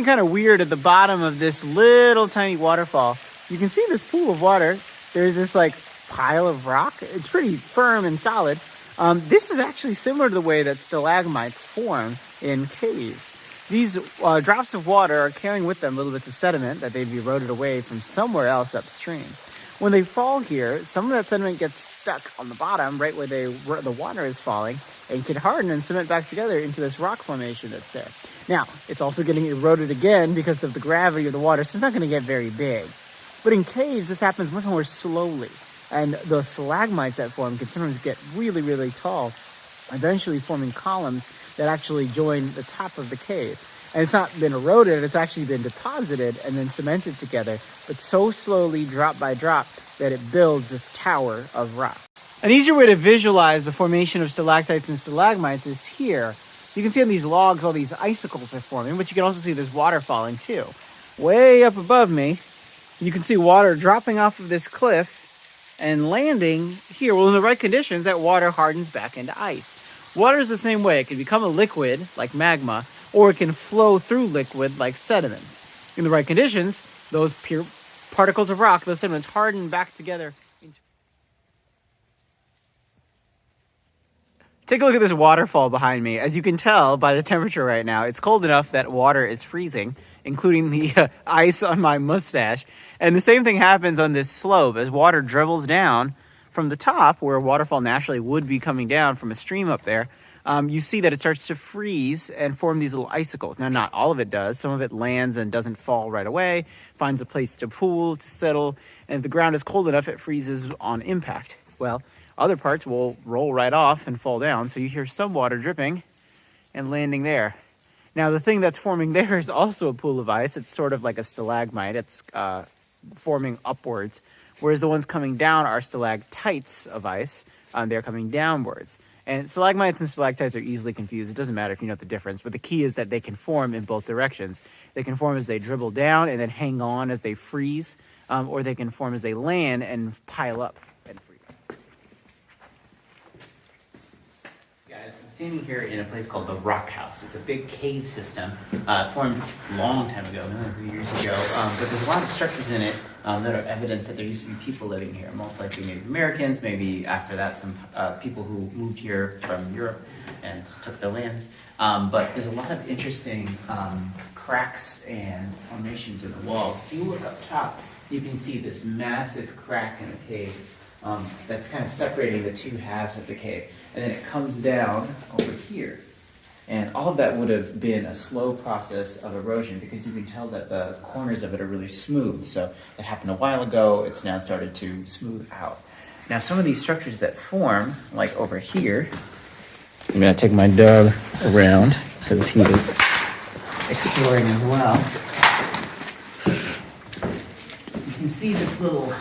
kind of weird at the bottom of this little tiny waterfall. You can see this pool of water. There's this like pile of rock. It's pretty firm and solid. This is actually similar to the way that stalagmites form in caves. These drops of water are carrying with them little bits of sediment that they've eroded away from somewhere else upstream. When they fall here, some of that sediment gets stuck on the bottom, right where the water is falling, and can harden and cement back together into this rock formation that's there. Now, it's also getting eroded again because of the gravity of the water, so it's not going to get very big. But in caves, this happens much more slowly, and those stalagmites that form can sometimes get really, really tall, eventually forming columns that actually join the top of the cave. And it's not been eroded, it's actually been deposited and then cemented together, but so slowly, drop by drop, that it builds this tower of rock. An easier way to visualize the formation of stalactites and stalagmites is here. You can see on these logs all these icicles are forming, but you can also see there's water falling too. Way up above me, you can see water dropping off of this cliff and landing here. Well, in the right conditions, that water hardens back into ice. Water is the same way. It can become a liquid, like magma, or it can flow through liquid, like sediments. In the right conditions, those pure particles of rock, those sediments, harden back together. Take a look at this waterfall behind me. As you can tell by the temperature right now, it's cold enough that water is freezing, including the ice on my mustache. And the same thing happens on this slope. As water dribbles down from the top, where a waterfall naturally would be coming down from a stream up there, you see that it starts to freeze and form these little icicles. Now, not all of it does. Some of it lands and doesn't fall right away, finds a place to pool, to settle, and if the ground is cold enough, it freezes on impact. Well, other parts will roll right off and fall down, so you hear some water dripping and landing there. Now, the thing that's forming there is also a pool of ice. It's sort of like a stalagmite. It's forming upwards, whereas the ones coming down are stalactites of ice. They're coming downwards. And stalagmites and stalactites are easily confused. It doesn't matter if you know the difference, but the key is that they can form in both directions. They can form as they dribble down and then hang on as they freeze, or they can form as they land and pile up and freeze. Guys, I'm standing here in a place called the Rock House. It's a big cave system formed a long time ago, a few years ago, but there's a lot of structures in it that are evidence that there used to be people living here, most likely Native Americans, maybe after that some people who moved here from Europe and took their lands. But there's a lot of interesting cracks and formations in the walls. If you look up top, you can see this massive crack in the cave that's kind of separating the two halves of the cave. And then it comes down over here. And all of that would have been a slow process of erosion because you can tell that the corners of it are really smooth. So it happened a while ago. It's now started to smooth out. Now, some of these structures that form, like over here, I'm going to take my dog around because he is exploring as well. You can see this little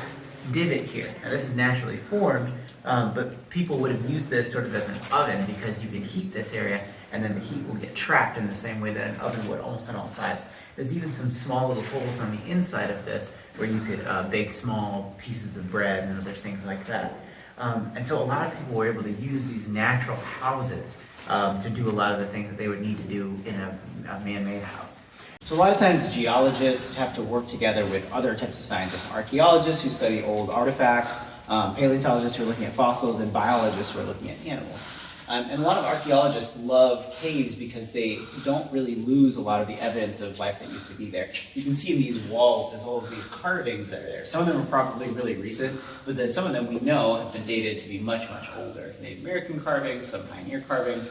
divot here. Now, this is naturally formed, but people would have used this sort of as an oven because you can heat this area and then the heat will get trapped in the same way that an oven would, almost on all sides. There's even some small little holes on the inside of this where you could bake small pieces of bread and other things like that. And so a lot of people were able to use these natural houses to do a lot of the things that they would need to do in a man-made house. So a lot of times geologists have to work together with other types of scientists, archaeologists who study old artifacts, paleontologists who are looking at fossils, and biologists who are looking at animals. And a lot of archaeologists love caves because they don't really lose a lot of the evidence of life that used to be there. You can see in these walls, there's all of these carvings that are there. Some of them are probably really recent, but then some of them we know have been dated to be much, much older. Native American carvings, some pioneer carvings.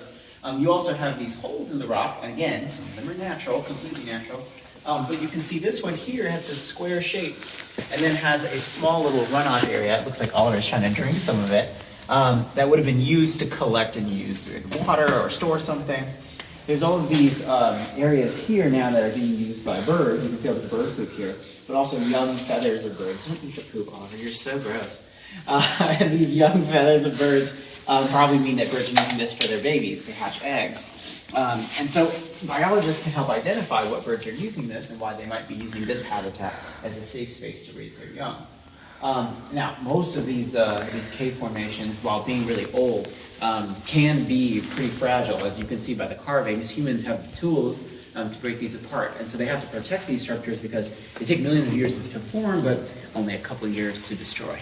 You also have these holes in the rock, and again, some of them are natural, completely natural. But you can see this one here has this square shape, and then has a small little runoff area. It looks like Oliver's trying to drink some of it. That would have been used to collect and use water or store something. There's all of these areas here now that are being used by birds. You can see all this bird poop here, but also young feathers of birds. Don't eat the poop, Oliver. You're so gross. And these young feathers of birds probably mean that birds are using this for their babies to hatch eggs. And so biologists can help identify what birds are using this and why they might be using this habitat as a safe space to raise their young. Now, most of these cave formations, while being really old, can be pretty fragile. As you can see by the carvings, humans have the tools to break these apart. And so they have to protect these structures because they take millions of years to form, but only a couple years to destroy.